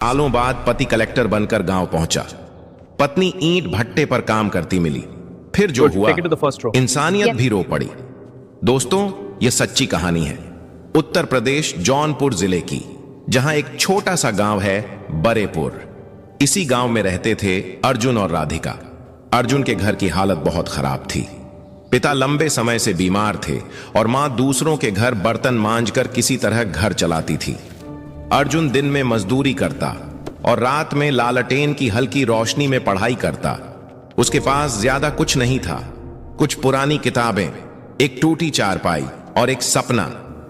सालों बाद पति कलेक्टर बनकर गांव पहुंचा। पत्नी ईंट भट्टे पर काम करती मिली। फिर जो हुआ, इंसानियत भी रो पड़ी। दोस्तों, यह सच्ची कहानी है उत्तर प्रदेश जौनपुर जिले की, जहां एक छोटा सा गांव है बरेपुर। इसी गांव में रहते थे अर्जुन और राधिका। अर्जुन के घर की हालत बहुत खराब थी। पिता लंबे समय से बीमार थे और मां दूसरों के घर बर्तन मांजकर किसी तरह घर चलाती थी। अर्जुन दिन में मजदूरी करता और रात में लालटेन की हल्की रोशनी में पढ़ाई करता। उसके पास ज्यादा कुछ नहीं था, कुछ पुरानी किताबें, एक टूटी चारपाई और एक सपना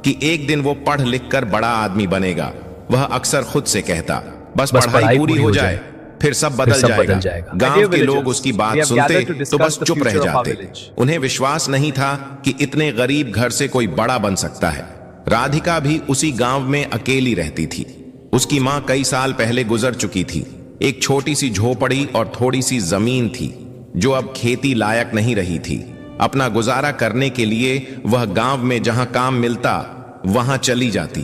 कि एक दिन वो पढ़ लिख कर बड़ा आदमी बनेगा। वह अक्सर खुद से कहता, बस पढ़ाई पूरी हो जाए, फिर सब बदल जाएगा। गांव के लोग उसकी बात सुनते तो बस चुप रह जाते। उन्हें विश्वास नहीं था कि इतने गरीब घर से कोई बड़ा बन सकता है। राधिका भी उसी गांव में अकेली रहती थी। उसकी मां कई साल पहले गुजर चुकी थी। एक छोटी सी झोपड़ी और थोड़ी सी जमीन थी जो अब खेती लायक नहीं रही थी। अपना गुजारा करने के लिए वह गांव में जहां काम मिलता वहां चली जाती।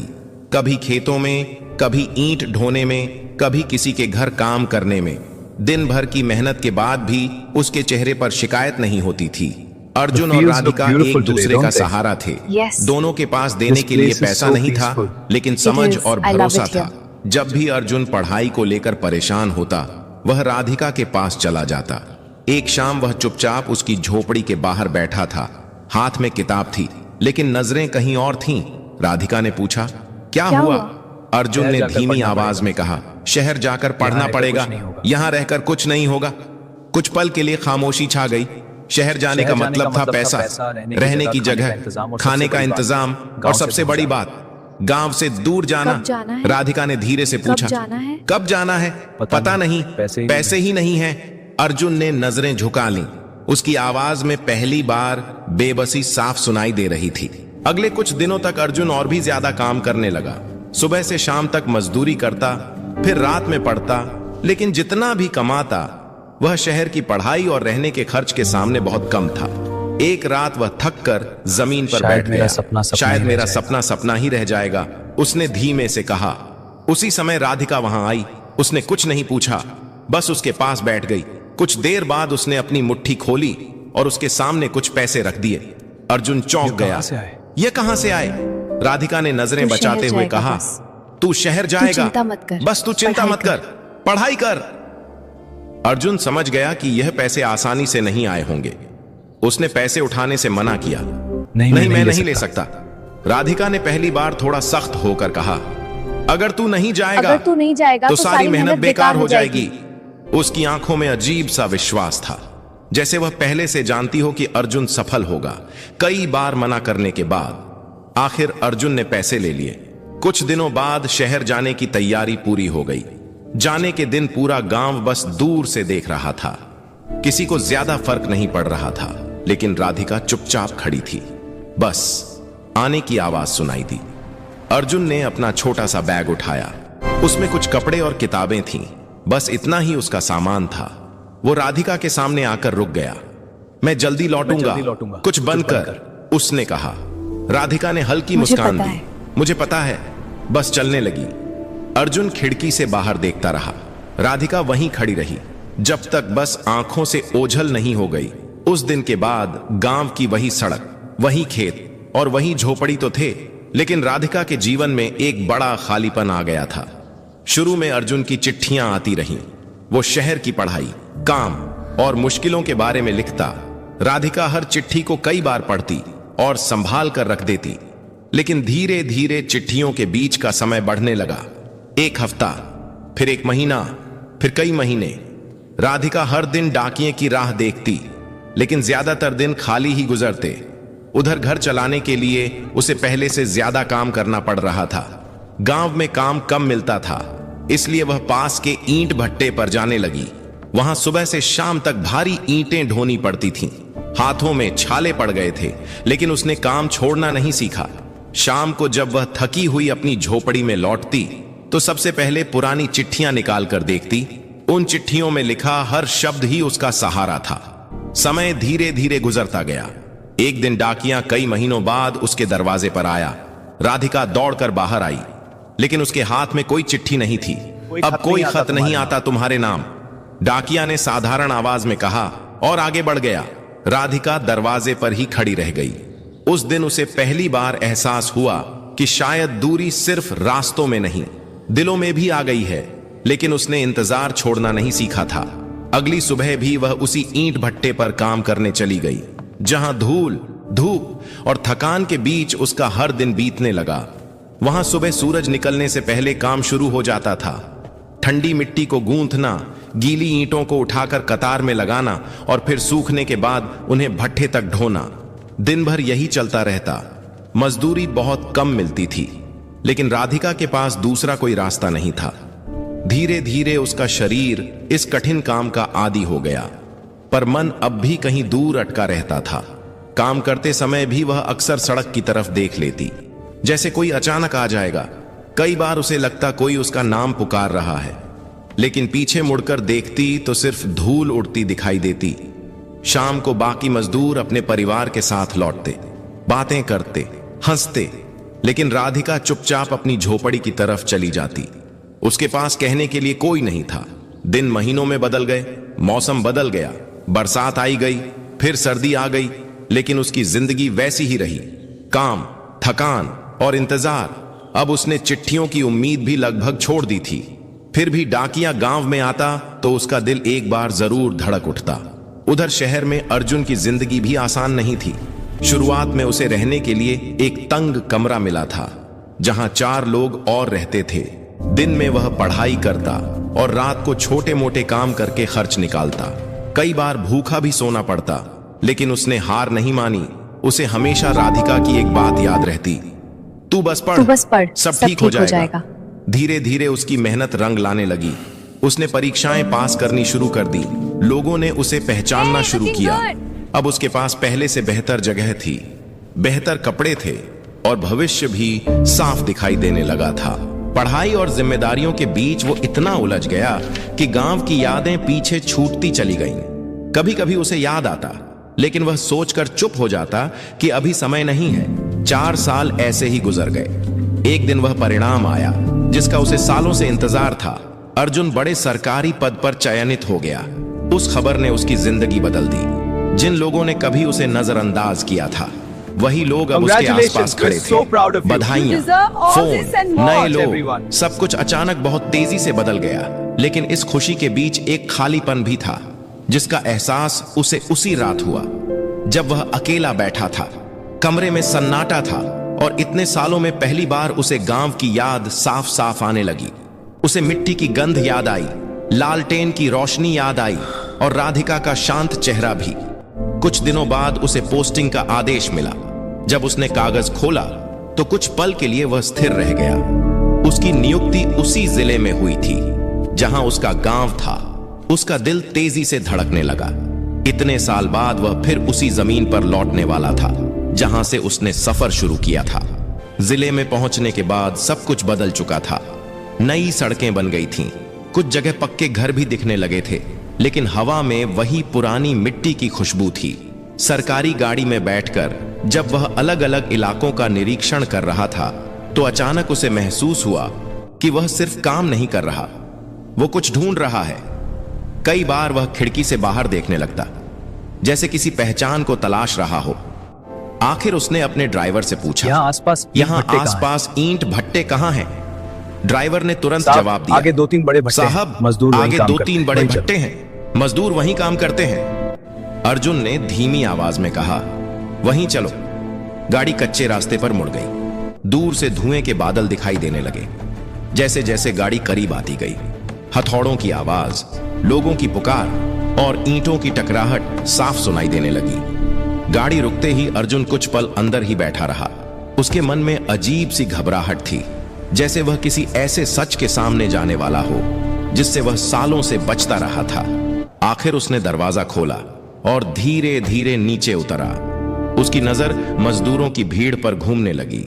कभी खेतों में, कभी ईंट ढोने में, कभी किसी के घर काम करने में। दिन भर की मेहनत के बाद भी उसके चेहरे पर शिकायत नहीं होती थी। अर्जुन और राधिका एक दूसरे का सहारा थे। दोनों के पास देने के लिए पैसा नहीं था, लेकिन समझ और भरोसा था। जब भी अर्जुन पढ़ाई को लेकर परेशान होता, वह राधिका के पास चला जाता। एक शाम वह चुपचाप उसकी झोपड़ी के बाहर बैठा था। हाथ में किताब थी, लेकिन नजरें कहीं और थीं। राधिका ने पूछा, क्या हुआ? अर्जुन ने धीमी आवाज में कहा, शहर जाकर पढ़ना पड़ेगा, यहां रहकर कुछ नहीं होगा। कुछ पल के लिए खामोशी छा गई। शहर जाने का मतलब था पैसा, रहने की जगह, खाने का इंतजाम और सबसे बड़ी बात, गांव से दूर जाना। राधिका ने धीरे से पूछा, कब जाना है? पता नहीं, पैसे ही नहीं है। अर्जुन ने नजरें झुका लीं। उसकी आवाज में पहली बार बेबसी साफ सुनाई दे रही थी। अगले कुछ दिनों तक अर्जुन और भी ज्यादा काम करने लगा। सुबह से शाम तक मजदूरी करता, फिर रात में पढ़ता, लेकिन जितना भी कमाता वह शहर की पढ़ाई और रहने के खर्च के सामने बहुत कम था। एक रात वह थक कर जमीन पर बैठ गया। शायद मेरा सपना सपना ही रह जाएगा, उसने धीमे से कहा। उसी समय राधिका वहां आई। उसने कुछ नहीं पूछा, बस उसके पास बैठ गई। कुछ देर बाद उसने अपनी मुट्ठी खोली और उसके सामने कुछ पैसे रख दिए। अर्जुन चौंक गया। ये कहां से आए? राधिका ने नजरें बचाते हुए कहा, तू शहर जाएगा, बस तू चिंता मत कर, पढ़ाई कर। अर्जुन समझ गया कि यह पैसे आसानी से नहीं आए होंगे। उसने पैसे उठाने से मना किया। नहीं, मैं नहीं ले सकता। राधिका ने पहली बार थोड़ा सख्त होकर कहा, अगर तू नहीं जाएगा तो सारी मेहनत बेकार हो जाएगी। उसकी आंखों में अजीब सा विश्वास था, जैसे वह पहले से जानती हो कि अर्जुन सफल होगा। कई बार मना करने के बाद आखिर अर्जुन ने पैसे ले लिए। कुछ दिनों बाद शहर जाने की तैयारी पूरी हो गई। जाने के दिन पूरा गांव बस दूर से देख रहा था। किसी को ज्यादा फर्क नहीं पड़ रहा था, लेकिन राधिका चुपचाप खड़ी थी। बस आने की आवाज सुनाई दी। अर्जुन ने अपना छोटा सा बैग उठाया। उसमें कुछ कपड़े और किताबें थीं। बस इतना ही उसका सामान था। वो राधिका के सामने आकर रुक गया। मैं जल्दी लौटूंगा, कुछ बनकर, उसने कहा। राधिका ने हल्की मुस्कान दी। मुझे पता है, बस चलने लगी। अर्जुन खिड़की से बाहर देखता रहा। राधिका वहीं खड़ी रही, जब तक बस आंखों से ओझल नहीं हो गई। उस दिन के बाद गांव की वही सड़क, वही खेत और वही झोपड़ी तो थे, लेकिन राधिका के जीवन में एक बड़ा खालीपन आ गया था। शुरू में अर्जुन की चिट्ठियां आती रहीं। वो शहर की पढ़ाई, काम और मुश्किलों के बारे में लिखता। राधिका हर चिट्ठी को कई बार पढ़ती और संभाल कर रख देती। लेकिन धीरे धीरे चिट्ठियों के बीच का समय बढ़ने लगा। एक हफ्ता, फिर एक महीना, फिर कई महीने। राधिका हर दिन डाकिये की राह देखती, लेकिन ज्यादातर दिन खाली ही गुजरते। उधर घर चलाने के लिए उसे पहले से ज्यादा काम करना पड़ रहा था। गांव में काम कम मिलता था, इसलिए वह पास के ईंट भट्टे पर जाने लगी। वहां सुबह से शाम तक भारी ईंटें ढोनी पड़ती थीं। हाथों में छाले पड़ गए थे, लेकिन उसने काम छोड़ना नहीं सीखा। शाम को जब वह थकी हुई अपनी झोपड़ी में लौटती, तो सबसे पहले पुरानी चिट्ठियां निकाल कर देखती। उन चिट्ठियों में लिखा हर शब्द ही उसका सहारा था। समय धीरे धीरे गुजरता गया। एक दिन डाकिया कई महीनों बाद उसके दरवाजे पर आया। राधिका दौड़कर बाहर आई, लेकिन उसके हाथ में कोई चिट्ठी नहीं थी। अब कोई खत नहीं आता तुम्हारे नाम, डाकिया ने साधारण आवाज में कहा और आगे बढ़ गया। राधिका दरवाजे पर ही खड़ी रह गई। उस दिन उसे पहली बार एहसास हुआ कि शायद दूरी सिर्फ रास्तों में नहीं, दिलों में भी आ गई है। लेकिन उसने इंतजार छोड़ना नहीं सीखा था। अगली सुबह भी वह उसी ईंट भट्टे पर काम करने चली गई, जहां धूल, धूप और थकान के बीच उसका हर दिन बीतने लगा। वहां सुबह सूरज निकलने से पहले काम शुरू हो जाता था। ठंडी मिट्टी को गूंथना, गीली ईंटों को उठाकर कतार में लगाना और फिर सूखने के बाद उन्हें भट्ठे तक ढोना। दिन भर यही चलता रहता। मजदूरी बहुत कम मिलती थी, लेकिन राधिका के पास दूसरा कोई रास्ता नहीं था। धीरे धीरे उसका शरीर इस कठिन काम का आदी हो गया, पर मन अब भी कहीं दूर अटका रहता था। काम करते समय भी वह अक्सर सड़क की तरफ देख लेती, जैसे कोई अचानक आ जाएगा। कई बार उसे लगता कोई उसका नाम पुकार रहा है, लेकिन पीछे मुड़कर देखती तो सिर्फ धूल उड़ती दिखाई देती। शाम को बाकी मजदूर अपने परिवार के साथ लौटते, बातें करते, हंसते, लेकिन राधिका चुपचाप अपनी झोपड़ी की तरफ चली जाती। उसके पास कहने के लिए कोई नहीं था। दिन महीनों में बदल गए, मौसम बदल गया, बरसात आई गई, फिर सर्दी आ गई, लेकिन उसकी जिंदगी वैसी ही रही। काम, थकान और इंतजार। अब उसने चिट्ठियों की उम्मीद भी लगभग छोड़ दी थी। फिर भी डाकिया गांव में आता तो उसका दिल एक बार जरूर धड़क उठता। उधर शहर में अर्जुन की जिंदगी भी आसान नहीं थी। शुरुआत में उसे रहने के लिए एक तंग कमरा मिला था, जहां 4 लोग और रहते थे। दिन में वह पढ़ाई करता और रात को छोटे मोटे काम करके खर्च निकालता। कई बार भूखा भी सोना पड़ता, लेकिन उसने हार नहीं मानी। उसे हमेशा राधिका की एक बात याद रहती, तू बस पढ़, सब ठीक हो जाएगा। धीरे धीरे उसकी मेहनत रंग लाने लगी। उसने परीक्षाएं पास करनी शुरू कर दी। लोगों ने उसे पहचानना शुरू किया। अब उसके पास पहले से बेहतर जगह थी, बेहतर कपड़े थे और भविष्य भी साफ दिखाई देने लगा था। पढ़ाई और जिम्मेदारियों के बीच वो इतना उलझ गया कि गांव की यादें पीछे छूटती चली गईं। कभी कभी उसे याद आता, लेकिन वह सोचकर चुप हो जाता कि अभी समय नहीं है। 4 साल ऐसे ही गुजर गए। एक दिन वह परिणाम आया जिसका उसे सालों से इंतजार था। अर्जुन बड़े सरकारी पद पर चयनित हो गया। उस खबर ने उसकी जिंदगी बदल दी। जिन लोगों ने कभी उसे नजरअंदाज किया था, वही लोग अब उसके आसपास खड़े थे। बधाइयां, फोन, नए लोग, सब कुछ अचानक बहुत तेजी से बदल गया। लेकिन इस खुशी के बीच एक खालीपन भी था, जिसका एहसास उसे उसी रात हुआ जब वह अकेला बैठा था। कमरे में सन्नाटा था और इतने सालों में पहली बार उसे गांव की याद साफ साफ आने लगी। उसे मिट्टी की गंध याद आई, लालटेन की रोशनी याद आई और राधिका का शांत चेहरा भी। कुछ दिनों बाद उसे पोस्टिंग का आदेश मिला। जब उसने कागज खोला तो कुछ पल के लिए वह स्थिर रह गया। उसकी नियुक्ति उसी जिले में हुई थी जहां उसका गांव था। उसका दिल तेजी से धड़कने लगा। इतने साल बाद वह फिर उसी जमीन पर लौटने वाला था जहां से उसने सफर शुरू किया था। जिले में पहुंचने के बाद सब कुछ बदल चुका था। नई सड़कें बन गई थीं, कुछ जगह पक्के घर भी दिखने लगे थे, लेकिन हवा में वही पुरानी मिट्टी की खुशबू थी। सरकारी गाड़ी में बैठकर जब वह अलग अलग इलाकों का निरीक्षण कर रहा था, तो अचानक उसे महसूस हुआ कि वह सिर्फ काम नहीं कर रहा, वो कुछ ढूंढ रहा है। कई बार वह खिड़की से बाहर देखने लगता, जैसे किसी पहचान को तलाश रहा हो। आखिर उसने अपने ड्राइवर से पूछा, यहाँ आसपास ईंट भट्टे कहाँ हैं? ड्राइवर ने तुरंत जवाब दिया, आगे 2-3 बड़े भट्टे हैं। साहब, मजदूर आगे 2-3 बड़े भट्टे हैं, मजदूर वहीं काम करते हैं। अर्जुन ने धीमी आवाज में कहा, वहीं चलो। गाड़ी कच्चे रास्ते पर मुड़ गई। दूर से धुएं के बादल दिखाई देने लगे। जैसे जैसे गाड़ी करीब आती गई, हथौड़ों की आवाज, लोगों की पुकार और ईंटों की टकराहट साफ सुनाई देने लगी। गाड़ी रुकते ही अर्जुन कुछ पल अंदर ही बैठा रहा। उसके मन में अजीब सी घबराहट थी, जैसे वह किसी ऐसे सच के सामने जाने वाला हो जिससे वह सालों से बचता रहा था। आखिर उसने दरवाजा खोला और धीरे धीरे नीचे उतरा। उसकी नजर मजदूरों की भीड़ पर घूमने लगी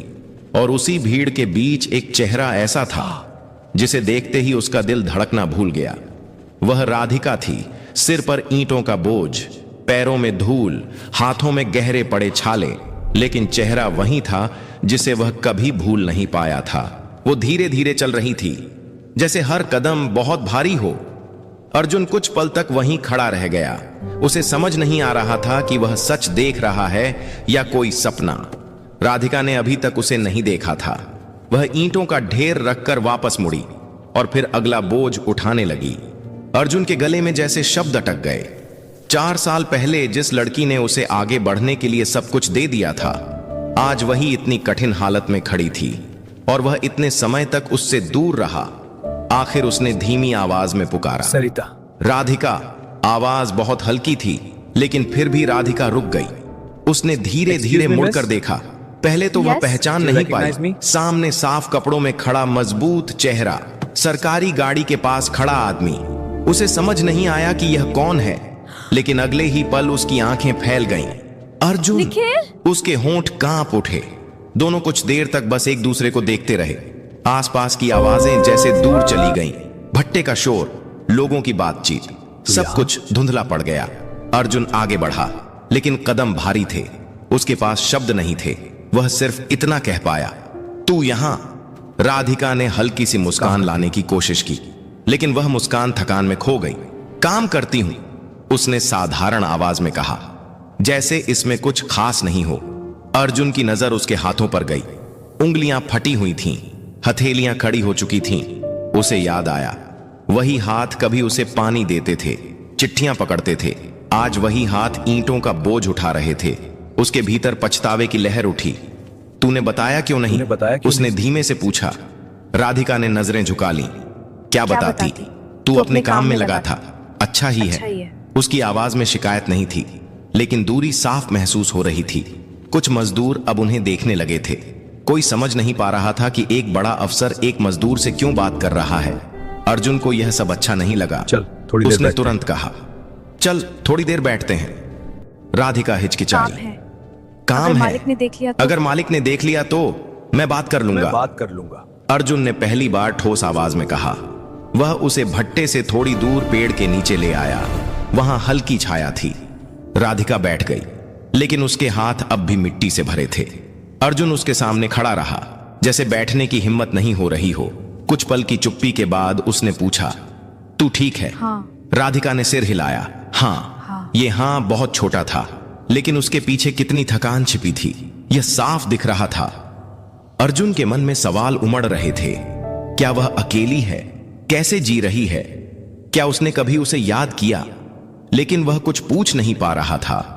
और उसी भीड़ के बीच एक चेहरा ऐसा था जिसे देखते ही उसका दिल धड़कना भूल गया। वह राधिका थी। सिर पर ईंटों का बोझ, पैरों में धूल, हाथों में गहरे पड़े छाले, लेकिन चेहरा वही था जिसे वह कभी भूल नहीं पाया था। वो धीरे धीरे चल रही थी, जैसे हर कदम बहुत भारी हो। अर्जुन कुछ पल तक वहीं खड़ा रह गया। उसे समझ नहीं आ रहा था कि वह सच देख रहा है या कोई सपना। राधिका ने अभी तक उसे नहीं देखा था। वह ईंटों का ढेर रखकर वापस मुड़ी और फिर अगला बोझ उठाने लगी। अर्जुन के गले में जैसे शब्द अटक गए। 4 साल पहले जिस लड़की ने उसे आगे बढ़ने के लिए सब कुछ दे दिया था, आज वही इतनी कठिन हालत में खड़ी थी और वह इतने समय तक उससे दूर रहा। आखिर उसने धीमी आवाज में पुकारा, सरिता। राधिका। आवाज बहुत हल्की थी, लेकिन फिर भी राधिका रुक गई। उसने धीरे धीरे मुड़कर देखा। पहले तो वह पहचान नहीं पाई। सामने साफ कपड़ों में खड़ा मजबूत चेहरा, सरकारी गाड़ी के पास खड़ा आदमी। उसे समझ नहीं आया कि यह कौन है, लेकिन अगले ही पल उसकी आंखें फैल गईं। अर्जुन! उसके होंठ कांप उठे। दोनों कुछ देर तक बस एक दूसरे को देखते रहे। आसपास की आवाजें जैसे दूर चली गईं। भट्टे का शोर, लोगों की बातचीत, सब कुछ धुंधला पड़ गया। अर्जुन आगे बढ़ा, लेकिन कदम भारी थे। उसके पास शब्द नहीं थे। वह सिर्फ इतना कह पाया, तू यहां। राधिका ने हल्की सी मुस्कान लाने की कोशिश की, लेकिन वह मुस्कान थकान में खो गई। काम करती हूं, उसने साधारण आवाज में कहा, जैसे इसमें कुछ खास नहीं हो। अर्जुन की नजर उसके हाथों पर गई। उंगलियां फटी हुई थीं, हथेलियां खड़ी हो चुकी थीं। उसे याद आया, वही हाथ कभी उसे पानी देते थे, चिट्ठियां पकड़ते थे। आज वही हाथ ईंटों का बोझ उठा रहे थे। उसके भीतर पछतावे की लहर उठी। तूने बताया क्यों नहीं? उसने धीमे से पूछा। राधिका ने नजरें झुका ली। क्या बताती? तू अपने काम में लगा था। अच्छा ही है। उसकी आवाज में शिकायत नहीं थी, लेकिन दूरी साफ महसूस हो रही थी। कुछ मजदूर अब उन्हें देखने लगे थे। कोई समझ नहीं पा रहा था कि एक बड़ा अफसर एक मजदूर से क्यों बात कर रहा है। अर्जुन को यह सब अच्छा नहीं लगा। चल थोड़ी देर उसने तुरंत कहा, चल थोड़ी देर बैठते हैं। राधिका हिचकिचाई। काम है। अगर मालिक ने देख लिया तो मैं बात कर लूंगा। अर्जुन ने पहली बार ठोस आवाज में कहा। वह उसे भट्टे से थोड़ी दूर पेड़ के नीचे ले आया। वहां हल्की छाया थी। राधिका बैठ गई, लेकिन उसके हाथ अब भी मिट्टी से भरे थे। अर्जुन उसके सामने खड़ा रहा, जैसे बैठने की हिम्मत नहीं हो रही हो। कुछ पल की चुप्पी के बाद उसने पूछा, तू ठीक है? हाँ। राधिका ने सिर हिलाया। हाँ। ये हाँ बहुत छोटा था, लेकिन उसके पीछे कितनी थकान छिपी थी, यह साफ दिख रहा था। अर्जुन के मन में सवाल उमड़ रहे थे। क्या वह अकेली है? कैसे जी रही है? क्या उसने कभी उसे याद किया? लेकिन वह कुछ पूछ नहीं पा रहा था।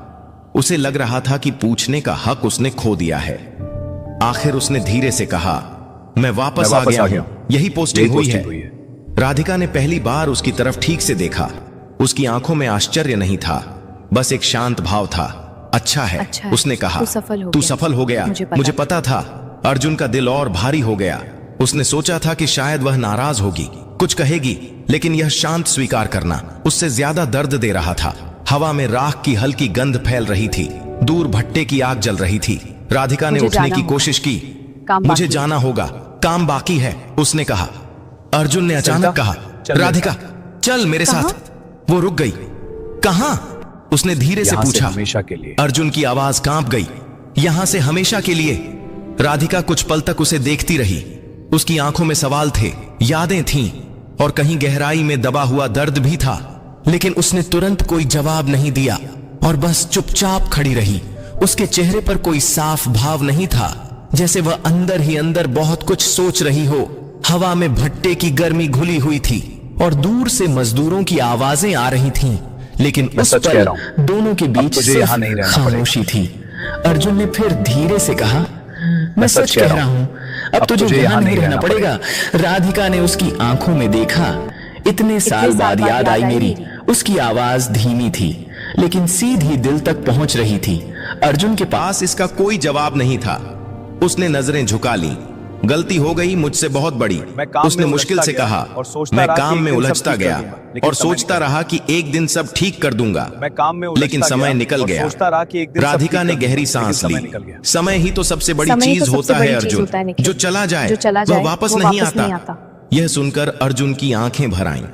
उसे लग रहा था कि पूछने का हक उसने खो दिया है। आखिर उसने धीरे से कहा, मैं वापस आ गया हूं। यही पोस्टिंग हुई है। राधिका ने पहली बार उसकी तरफ ठीक से देखा। उसकी आंखों में आश्चर्य नहीं था, बस एक शांत भाव था। अच्छा है, उसने कहा। तू सफल हो गया। मुझे पता था। अर्जुन का दिल और भारी हो गया। उसने सोचा था कि शायद वह नाराज होगी, कुछ कहेगी, लेकिन यह शांत स्वीकार करना उससे ज्यादा दर्द दे रहा था। हवा में राख की हल्की गंध फैल रही थी। दूर भट्टे की आग जल रही थी। राधिका ने उठने की कोशिश की। मुझे जाना होगा, काम बाकी है, उसने कहा। अर्जुन ने अचानक कहा, राधिका चल मेरे साथ। वो रुक गई। कहां? उसने धीरे से पूछा। हमेशा के लिए। अर्जुन की आवाज कांप गई। यहां से हमेशा के लिए? राधिका कुछ पल तक उसे देखती रही। उसकी आंखों में सवाल थे, यादें थीं, और कहीं गहराई में दबा हुआ दर्द भी था। लेकिन उसने तुरंत कोई जवाब नहीं दिया और बस चुपचाप खड़ी रही। उसके चेहरे पर कोई साफ भाव नहीं था, जैसे वह अंदर ही अंदर बहुत कुछ सोच रही हो। हवा में भट्टे की गर्मी घुली हुई थी और दूर से मजदूरों की आवाजें आ रही थीं, लेकिन उस पल दोनों के बीच सिर्फ खामोशी थी। अर्जुन ने फिर धीरे से कहा, मैं सच कह रहा हूं, अब तुझे यहां नहीं रहना पड़ेगा। राधिका ने उसकी आंखों में देखा। इतने साल बाद याद आई मेरी। उसकी आवाज धीमी थी, लेकिन सीधी दिल तक पहुंच रही थी। अर्जुन के पास इसका कोई जवाब नहीं था। उसने नजरें झुका ली। गलती हो गई मुझसे बहुत बड़ी, उसने मुश्किल से कहा। मैं काम में उलझता गया और सोचता रहा कि एक दिन सब ठीक कर दूंगा, लेकिन समय निकल गया। राधिका ने गहरी सांस ली। समय ही तो सबसे बड़ी चीज होता है अर्जुन, जो चला जाए वह वापस नहीं आता। यह सुनकर अर्जुन की आंखें भर आईं।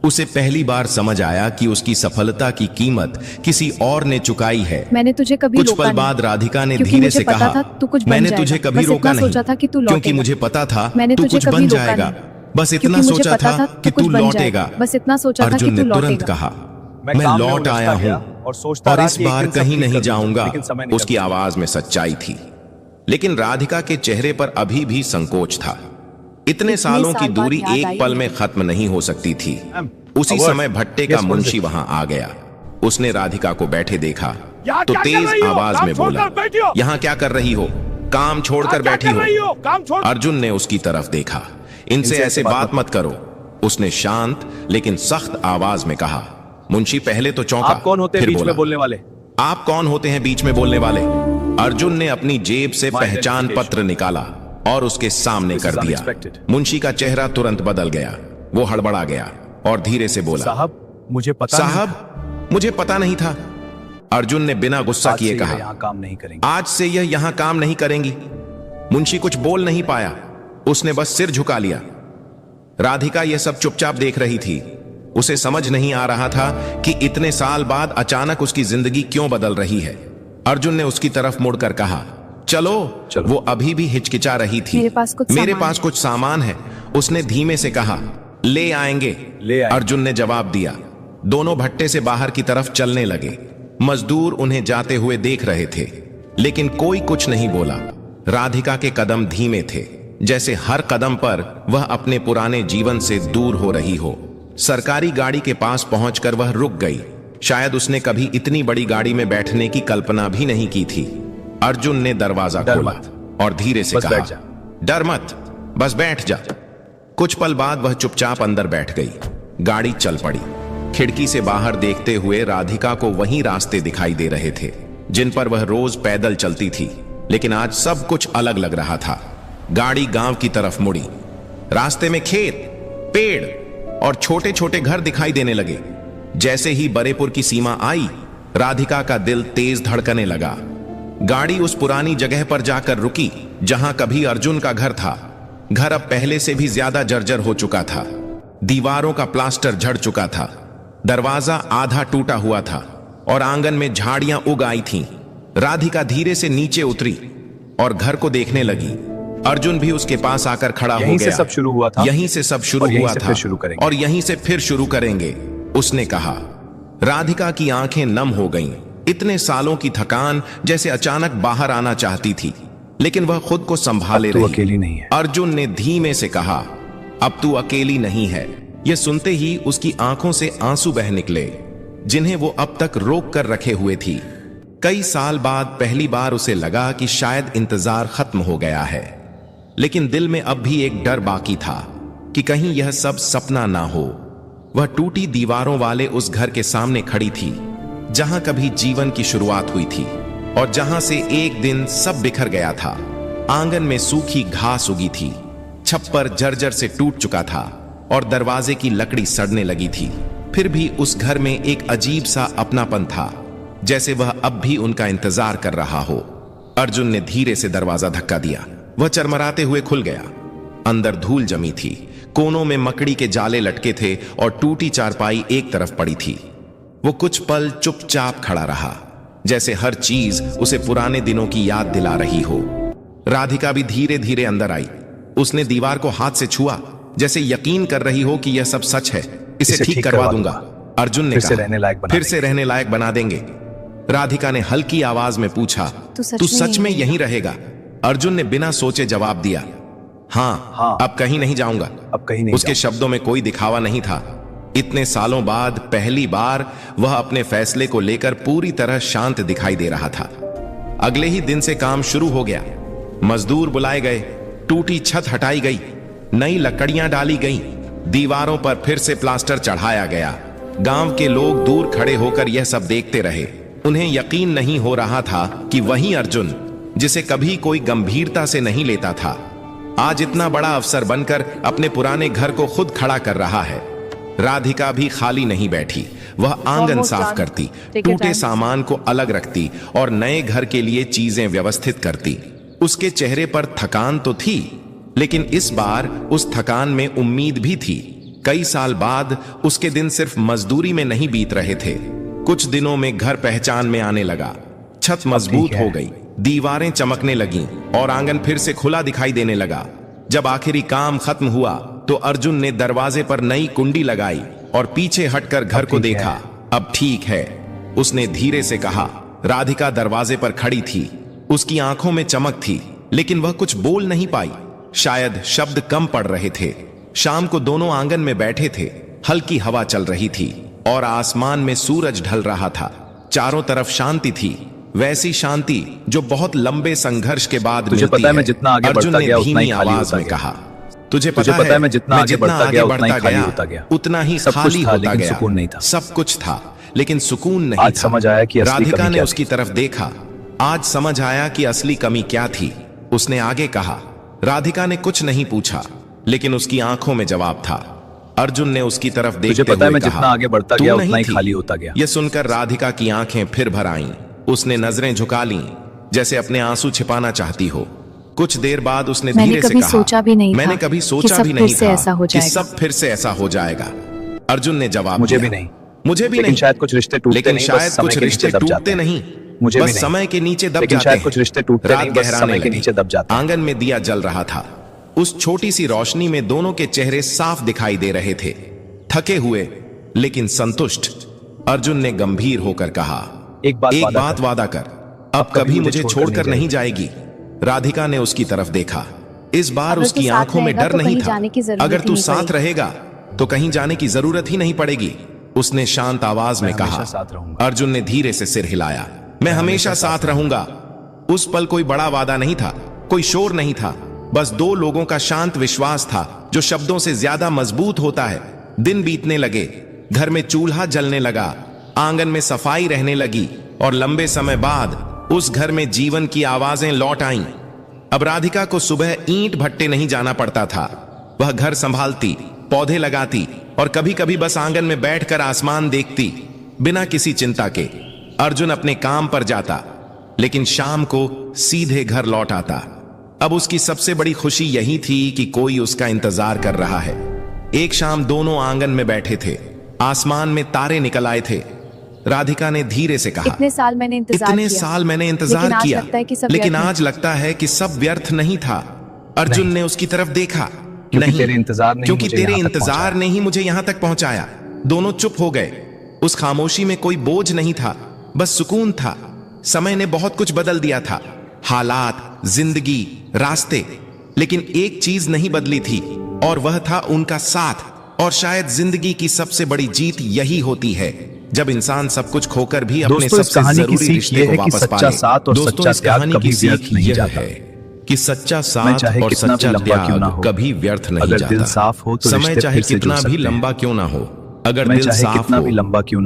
उसे पहली बार समझ आया कि उसकी सफलता की कीमत किसी और ने चुकाई है। मैंने तुझे कभी कुछ पल बाद राधिका ने धीरे से कहा, मैंने तुझे कभी रोका नहीं, क्योंकि मुझे पता था तू कुछ बन जाएगा। बस इतना सोचा था कि तू लौटेगा। बस इतना सोचा था कि अर्जुन तू ने तुरंत लौटेगा। कहा, मैं लौट आया हूं और इस बार कहीं नहीं जाऊंगा। उसकी आवाज में सच्चाई थी, लेकिन राधिका के चेहरे पर अभी भी संकोच था। इतने सालों की दूरी एक पल में खत्म नहीं हो सकती थी। उसी समय भट्टे का मुंशी वहां आ गया। उसने राधिका को बैठे देखा तो तेज आवाज में बोला, यहाँ क्या कर रही हो? काम छोड़कर बैठी हो? अर्जुन ने उसकी तरफ देखा। इनसे ऐसे बात मत करो, उसने शांत लेकिन सख्त आवाज में कहा। मुंशी पहले तो चौंका, आप कौन होते हैं बीच में बोलने वाले? आप कौन होते हैं बीच में बोलने वाले? अर्जुन ने अपनी जेब से पहचान पत्र निकाला और उसके सामने कर दिया। मुंशी का चेहरा तुरंत बदल गया। वो हड़बड़ा गया और धीरे से बोला, साहब मुझे पता नहीं था। अर्जुन ने बिना गुस्सा किए कहा, यहाँ काम नहीं करेंगे। आज से यह यहां काम नहीं करेंगी। मुंशी कुछ बोल नहीं पाया, उसने बस सिर झुका लिया। राधिका यह सब चुपचाप देख रही थी। उसे समझ नहीं आ रहा था कि इतने साल बाद अचानक उसकी जिंदगी क्यों बदल रही है। अर्जुन ने उसकी तरफ मुड़कर कहा, चलो। वो अभी भी हिचकिचा रही थी। मेरे पास कुछ सामान है, उसने धीमे से कहा। ले आएंगे। अर्जुन ने जवाब दिया। दोनों भट्टे से बाहर की तरफ चलने लगे। मजदूर उन्हें जाते हुए देख रहे थे, लेकिन कोई कुछ नहीं बोला। राधिका के कदम धीमे थे, जैसे हर कदम पर वह अपने पुराने जीवन से दूर हो रही हो। सरकारी गाड़ी के पास पहुंचकर वह रुक गई। शायद उसने कभी इतनी बड़ी गाड़ी में बैठने की कल्पना भी नहीं की थी। अर्जुन ने दरवाजा खोला और धीरे से कहा, डर मत, बस बैठ जा। कुछ पल बाद वह चुपचाप अंदर बैठ गई। गाड़ी चल पड़ी। खिड़की से बाहर देखते हुए राधिका को वही रास्ते दिखाई दे रहे थे जिन पर वह रोज पैदल चलती थी, लेकिन आज सब कुछ अलग लग रहा था। गाड़ी गांव की तरफ मुड़ी। रास्ते में खेत, पेड़ और छोटे छोटे घर दिखाई देने लगे। जैसे ही बरेपुर की सीमा आई, राधिका का दिल तेज धड़कने लगा। गाड़ी उस पुरानी जगह पर जाकर रुकी जहां कभी अर्जुन का घर था। घर अब पहले से भी ज्यादा जर्जर हो चुका था। दीवारों का प्लास्टर झड़ चुका था, दरवाजा आधा टूटा हुआ था और आंगन में झाड़ियां उग आई थीं। राधिका धीरे से नीचे उतरी और घर को देखने लगी। अर्जुन भी उसके पास आकर खड़ा हो गया। यहीं से सब शुरू हुआ था, यहीं से सब शुरू हुआ था और यहीं से फिर शुरू करेंगे, उसने कहा। राधिका की आंखें नम हो गईं। इतने सालों की थकान जैसे अचानक बाहर आना चाहती थी, लेकिन वह खुद को संभाले रही। अकेली नहीं है। अर्जुन ने धीमे से कहा, अब तू अकेली नहीं है। यह सुनते ही उसकी आंखों से आंसू बह निकले, जिन्हें वो अब तक रोक कर रखे हुए थी। कई साल बाद पहली बार उसे लगा कि शायद इंतजार खत्म हो गया है, लेकिन दिल में अब भी एक डर बाकी था कि कहीं यह सब सपना ना हो। वह टूटी दीवारों वाले उस घर के सामने खड़ी थी जहां कभी जीवन की शुरुआत हुई थी और जहां से एक दिन सब बिखर गया था। आंगन में सूखी घास उगी थी, छप्पर जर्जर से टूट चुका था और दरवाजे की लकड़ी सड़ने लगी थी। फिर भी उस घर में एक अजीब सा अपनापन था, जैसे वह अब भी उनका इंतजार कर रहा हो। अर्जुन ने धीरे से दरवाजा धक्का दिया। वह चरमराते हुए खुल गया। अंदर धूल जमी थी, कोनों में मकड़ी के जाले लटके थे और टूटी चारपाई एक तरफ पड़ी थी। वो कुछ पल चुपचाप खड़ा रहा, जैसे हर चीज उसे पुराने दिनों की याद दिला रही हो। राधिका भी धीरे धीरे अंदर आई। उसने दीवार को हाथ से छुआ, जैसे यकीन कर रही हो कि यह सब सच है। इसे ठीक करवा दूंगा, अर्जुन ने कहा। फिर से रहने लायक बना देंगे। राधिका ने हल्की आवाज में पूछा, तू सच में यहीं रहेगा? अर्जुन ने बिना सोचे जवाब दिया, हाँ, अब कहीं नहीं जाऊंगा। अब कहीं नहीं। उसके शब्दों में कोई दिखावा नहीं था। इतने सालों बाद पहली बार वह अपने फैसले को लेकर पूरी तरह शांत दिखाई दे रहा था। अगले ही दिन से काम शुरू हो गया। मजदूर बुलाए गए, टूटी छत हटाई गई, नई लकड़ियां डाली गईं, दीवारों पर फिर से प्लास्टर चढ़ाया गया। गांव के लोग दूर खड़े होकर यह सब देखते रहे। उन्हें यकीन नहीं हो रहा था कि वही अर्जुन, जिसे कभी कोई गंभीरता से नहीं लेता था, आज इतना बड़ा अफसर बनकर अपने पुराने घर को खुद खड़ा कर रहा है। राधिका भी खाली नहीं बैठी। वह आंगन साफ करती, टूटे सामान को अलग रखती और नए घर के लिए चीजें व्यवस्थित करती। उसके चेहरे पर थकान तो थी, लेकिन इस बार उस थकान में उम्मीद भी थी। कई साल बाद उसके दिन सिर्फ मजदूरी में नहीं बीत रहे थे। कुछ दिनों में घर पहचान में आने लगा। छत मजबूत हो गई, दीवारें चमकने लगीं और आंगन फिर से खुला दिखाई देने लगा। जब आखिरी काम खत्म हुआ तो अर्जुन ने दरवाजे पर नई कुंडी लगाई और पीछे हटकर घर को देखा। अब ठीक है, उसने धीरे से कहा। राधिका दरवाजे पर खड़ी थी, उसकी आंखों में चमक थी, लेकिन वह कुछ बोल नहीं पाई। शायद शब्द कम पड़ रहे थे। शाम को दोनों आंगन में बैठे थे, हल्की हवा चल रही थी और आसमान में सूरज ढल रहा था। चारों तरफ शांति थी, वैसी शांति जो बहुत लंबे संघर्ष के बाद तुझे पता है मैं जितना आगे बढ़ता गया उतना ही खाली आवाज होता में गया। कहा, तुझे पता है मैं जितना आगे बढ़ता गया उतना ही खाली होता गया। उतना ही सब कुछ खाली था, होता लेकिन गया। सुकून नहीं था। सब कुछ था लेकिन सुकून नहीं आज था। समझ आया कि असली राधिका कमी ने क्या उसकी तरफ देखा। आज समझ आया कि असली कमी क्या थी। उसने आगे कहा। राधिका ने कुछ नहीं पूछा, लेकिन उसकी आंखों में जवाब था। अर्जुन ने उसकी तरफ देखते तुझे पता है हुए मैं कहा, जितना आगे बढ़ता "तू गया नहीं उतना ही थी?" खाली होता गया। यह सुनकर राधिका की आंखें फिर भर आईं। उसने नजरें झुका लीं, जैसे अपने आंसू छिपाना चाहती हो। कुछ देर बाद उसने धीरे से कहा, मैंने कभी सोचा भी नहीं था कि सब फिर से ऐसा हो जाएगा। अर्जुन ने जवाब मुझे दिया, भी नहीं, मुझे भी लेकिन नहीं। शायद कुछ रिश्ते टूटते लेकिन नहीं, शायद बस समय कुछ के रिश्ते नीचे दब जाते टूटते हैं। नहीं, मुझे भी बस नहीं। समय के नीचे दब लेकिन जाते शायद हैं। कुछ रिश्ते टूटते रात नहीं, बस गहराने समय के लगी। नीचे दब जाते हैं। आंगन में दिया जल रहा था। उस छोटी सी रोशनी में दोनों के चेहरे साफ दिखाई दे रहे थे, थके हुए लेकिन संतुष्ट। अर्जुन ने गंभीर होकर कहा, एक बात वादा कर, अब कभी मुझे छोड़कर नहीं जाएगी। राधिका ने उसकी तरफ देखा। इस बार उसकी आंखों में डर नहीं था। अगर तू साथ रहेगा तो कहीं जाने की जरूरत ही नहीं पड़ेगी, उसने शांत आवाज में कहा। अर्जुन ने धीरे से सिर हिलाया। मैं हमेशा साथ रहूंगा। उस पल कोई बड़ा वादा नहीं था, कोई शोर नहीं था, बस दो लोगों का शांत विश्वास था जो शब्दों से ज्यादा मजबूत होता है। दिन बीतने लगे, घर में चूल्हा जलने लगा, आंगन में सफाई रहने लगी और लंबे समय बाद उस घर में जीवन की आवाजें लौट आईं। अब राधिका को सुबह ईंट भट्टे नहीं जाना पड़ता था। वह घर संभालती, पौधे लगाती और कभी कभी बस आंगन में बैठकर आसमान देखती, बिना किसी चिंता के। अर्जुन अपने काम पर जाता, लेकिन शाम को सीधे घर लौट आता। अब उसकी सबसे बड़ी खुशी यही थी कि कोई उसका इंतजार कर रहा है। एक शाम दोनों आंगन में बैठे थे, आसमान में तारे निकल आए थे। राधिका ने धीरे से कहा, इतने साल मैंने इंतजार किया, लेकिन आज लगता है कि सब व्यर्थ नहीं था। अर्जुन ने उसकी तरफ देखा। क्योंकि तेरे इंतजार ने ही मुझे यहां तक पहुंचाया। दोनों चुप हो गए। उस खामोशी में कोई बोझ नहीं था, बस सुकून था। समय ने बहुत कुछ बदल दिया था, हालात, जिंदगी, रास्ते, लेकिन एक चीज नहीं बदली थी और वह था उनका साथ। और शायद जिंदगी की सबसे बड़ी जीत यही होती है, जब इंसान सब कुछ खोकर भी अपने सबसे जरूरी रिश्ते को वापस पाए। दोस्तों, इस कहानी की सीख यह है कि सच्चा साथ और सच्चा त्याग कभी व्यर्थ नहीं जाता। समय चाहे कितना भी लंबा क्यों ना हो, अगर दिल साफ हो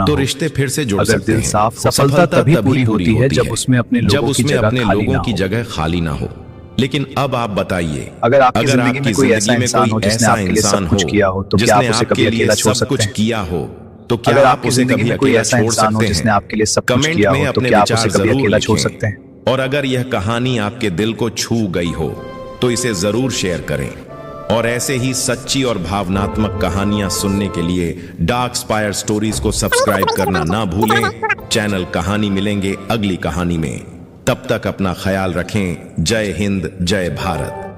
तो रिश्ते फिर से जुड़ सकते हैं। सफलता तभी पूरी होती है जब उसमें अपने लोगों की जगह खाली ना हो। लेकिन अब आप बताइए, अगर आपकी जिंदगी में कोई ऐसा इंसान हो जिसने आपके लिए सब कुछ किया हो, तो क्या आप उसे कभी अकेला छोड़ सकते हैं? किया हो तो क्या आप उसे कभी अकेला छोड़ सकते हैं? जिसने आपके लिए सब कुछ किया हो, तो क्या आप उसे कभी अकेला छोड़ सकते हैं? और अगर यह कहानी आपके दिल को छू गई हो तो इसे जरूर शेयर करें। और ऐसे ही सच्ची और भावनात्मक कहानियां सुनने के लिए डार्क स्पायर स्टोरीज को सब्सक्राइब करना ना भूलें। चैनल कहानी मिलेंगे अगली कहानी में। तब तक अपना ख्याल रखें। जय हिंद, जय भारत।